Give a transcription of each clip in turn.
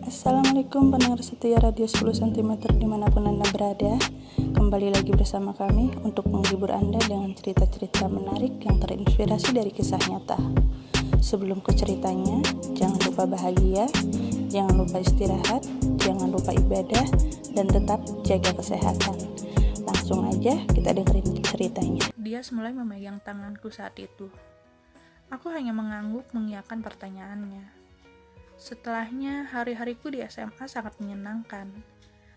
Assalamualaikum pendengar setia Radio 10 cm dimanapun Anda berada. Kembali lagi bersama kami untuk menghibur Anda dengan cerita-cerita menarik yang terinspirasi dari kisah nyata. Sebelum ke ceritanya, jangan lupa bahagia, jangan lupa istirahat, jangan lupa ibadah, dan tetap jaga kesehatan. Langsung aja kita dengerin ceritanya. Dia mulai memegang tanganku saat itu. Aku hanya mengangguk mengiyakan pertanyaannya. Setelahnya, hari-hariku di SMA sangat menyenangkan.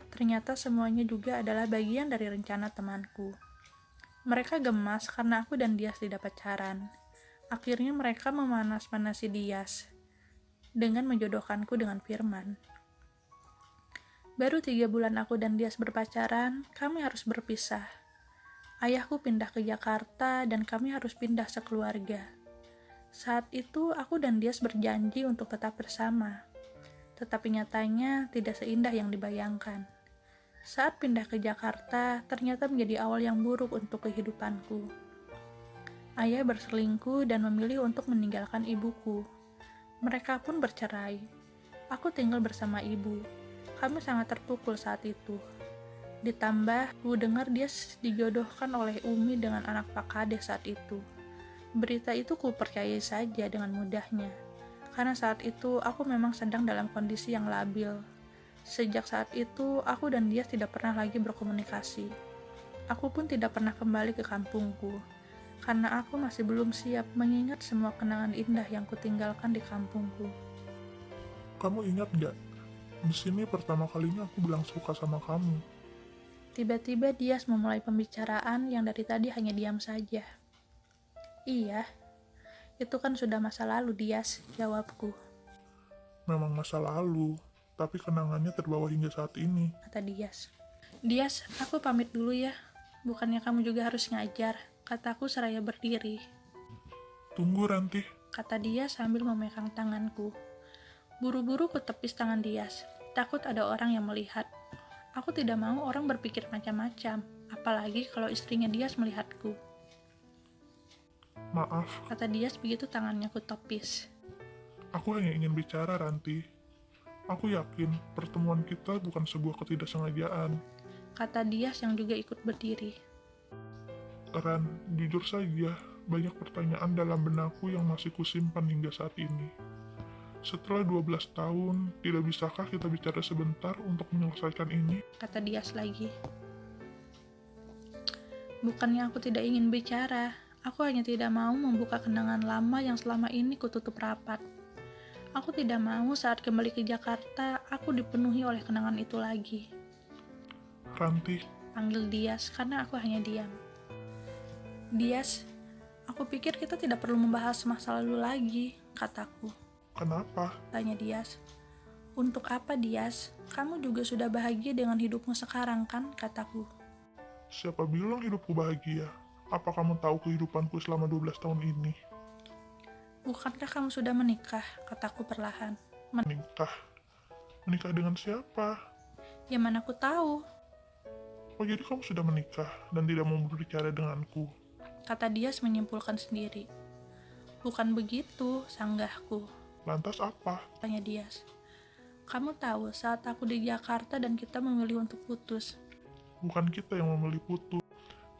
Ternyata semuanya juga adalah bagian dari rencana temanku. Mereka gemas karena aku dan Dias tidak pacaran. Akhirnya mereka memanas-manasi Dias dengan menjodohkanku dengan Firman. Baru 3 bulan aku dan Dias berpacaran, kami harus berpisah. Ayahku pindah ke Jakarta dan kami harus pindah sekeluarga. Saat itu, aku dan Dias berjanji untuk tetap bersama. Tetapi nyatanya tidak seindah yang dibayangkan. Saat pindah ke Jakarta, ternyata menjadi awal yang buruk untuk kehidupanku. Ayah berselingkuh dan memilih untuk meninggalkan ibuku. Mereka pun bercerai. Aku tinggal bersama ibu. Kami sangat terpukul saat itu. Ditambah, ku dengar Dias dijodohkan oleh Umi dengan anak Pak Kades saat itu. Berita itu ku percayai saja dengan mudahnya, karena saat itu aku memang sedang dalam kondisi yang labil. Sejak saat itu, aku dan Dias tidak pernah lagi berkomunikasi. Aku pun tidak pernah kembali ke kampungku, karena aku masih belum siap mengingat semua kenangan indah yang kutinggalkan di kampungku. Kamu ingat gak? Di sini pertama kalinya aku bilang suka sama kamu. Tiba-tiba Dias memulai pembicaraan yang dari tadi hanya diam saja. Iya, itu kan sudah masa lalu, Dias, jawabku. Memang masa lalu, tapi kenangannya terbawa hingga saat ini. Kata Dias. Dias, aku pamit dulu ya. Bukannya kamu juga harus ngajar, kataku seraya berdiri. Tunggu, Ranti. Kata Dias sambil memegang tanganku. Buru-buru ku tepis tangan Dias. Takut ada orang yang melihat. Aku tidak mau orang berpikir macam-macam, apalagi kalau istrinya Dias melihatku. Maaf, Kata Dias begitu tangannya ku tepis. aku hanya ingin bicara, Ranti. Aku yakin pertemuan kita bukan sebuah ketidaksengajaan. Kata Dias yang juga ikut berdiri. Ran, jujur saja, banyak pertanyaan dalam benakku yang masih kusimpan hingga saat ini. Setelah 12 tahun, tidak bisakah kita bicara sebentar untuk menyelesaikan ini? Kata Dias lagi. Bukannya aku tidak ingin bicara, aku hanya tidak mau membuka kenangan lama yang selama ini kututup rapat. Aku tidak mau saat kembali ke Jakarta, aku dipenuhi oleh kenangan itu lagi. Ranti, Panggil Dias karena aku hanya diam. Dias, aku pikir kita tidak perlu membahas masa lalu lagi, kataku. kenapa? Tanya Dias. Untuk apa, Dias? Kamu juga sudah bahagia dengan hidupmu sekarang kan, kataku. Siapa bilang hidupku bahagia? Apa kamu tahu kehidupanku selama 12 tahun ini? Bukankah kamu sudah menikah, kataku perlahan. Menikah? Menikah dengan siapa? Ya mana aku tahu, Oh, jadi kamu sudah menikah dan tidak mau berbicara denganku? kata Dias menyimpulkan sendiri. Bukan begitu, sanggahku, Lantas apa? tanya Dias. Kamu tahu saat aku di Jakarta dan kita memilih untuk putus, Bukan kita yang memilih putus,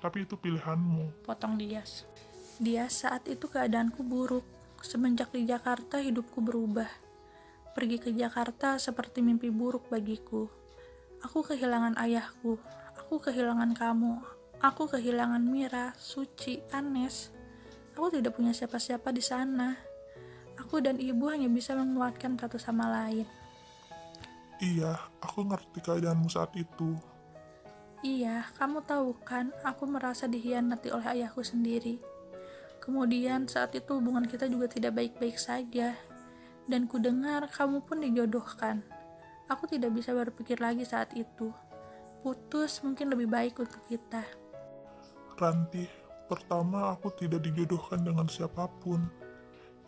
tapi itu pilihanmu. potong Dias. Dias, saat itu keadaanku buruk. Semenjak di Jakarta hidupku berubah. Pergi ke Jakarta seperti mimpi buruk bagiku. Aku kehilangan ayahku. Aku kehilangan kamu. Aku kehilangan Mira, Suci, Anes. Aku tidak punya siapa-siapa di sana. Aku dan ibu hanya bisa menguatkan satu sama lain. Iya, aku ngerti keadaanmu saat itu. Iya, kamu tahu kan, aku merasa dikhianati oleh ayahku sendiri. Kemudian saat itu hubungan kita juga tidak baik-baik saja. Dan ku dengar kamu pun dijodohkan. Aku tidak bisa berpikir lagi saat itu. Putus mungkin lebih baik untuk kita. Ranti, pertama aku tidak dijodohkan dengan siapapun.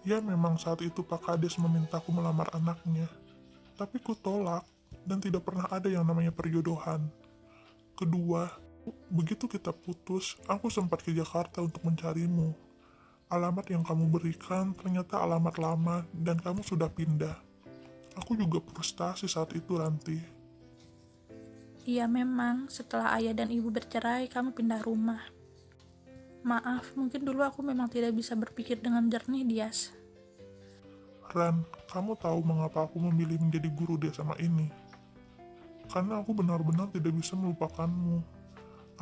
Ya memang saat itu Pak Kades memintaku melamar anaknya. Tapi ku tolak, dan tidak pernah ada yang namanya perjodohan. Kedua, Begitu kita putus, aku sempat ke Jakarta untuk mencarimu. Alamat yang kamu berikan ternyata alamat lama dan kamu sudah pindah. Aku juga frustasi saat itu, Ranti. Iya memang, setelah ayah dan ibu bercerai, kamu pindah rumah. Maaf, mungkin dulu aku memang tidak bisa berpikir dengan jernih, Dias. Ran, kamu tahu mengapa aku memilih menjadi guru di SMA ini? Karena aku benar-benar tidak bisa melupakanmu.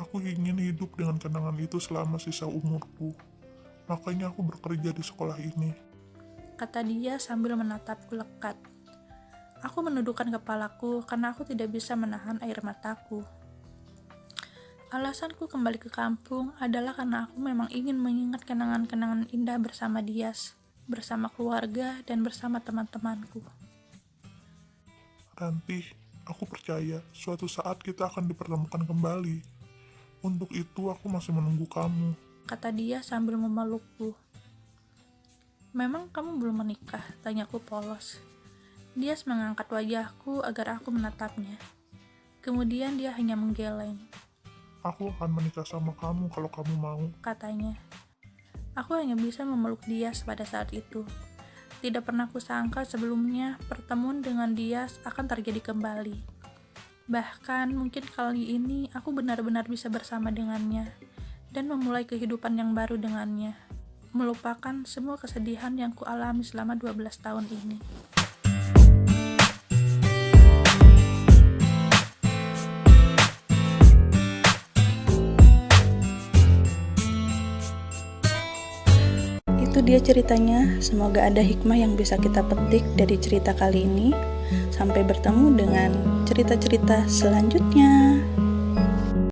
Aku ingin hidup dengan kenangan itu selama sisa umurku. Makanya aku bekerja di sekolah ini. Kata dia sambil menatapku lekat. Aku menundukkan kepalaku karena aku tidak bisa menahan air mataku. Alasanku kembali ke kampung adalah karena aku memang ingin mengingat kenangan-kenangan indah bersama Dias, bersama keluarga, dan bersama teman-temanku. Ranti, aku percaya suatu saat kita akan dipertemukan kembali. Untuk itu aku masih menunggu kamu. Kata dia sambil memelukku. Memang kamu belum menikah? Tanyaku polos. Dias mengangkat wajahku agar aku menatapnya. Kemudian dia hanya menggeleng. Aku akan menikah sama kamu kalau kamu mau. Katanya. Aku hanya bisa memeluk Dias pada saat itu. Tidak pernah kusangka sebelumnya pertemuan dengan Dias akan terjadi kembali. Bahkan mungkin kali ini aku benar-benar bisa bersama dengannya dan memulai kehidupan yang baru dengannya, melupakan semua kesedihan yang kualami selama 12 tahun ini. Itu dia ceritanya, semoga ada hikmah yang bisa kita petik dari cerita kali ini. Sampai bertemu dengan cerita-cerita selanjutnya.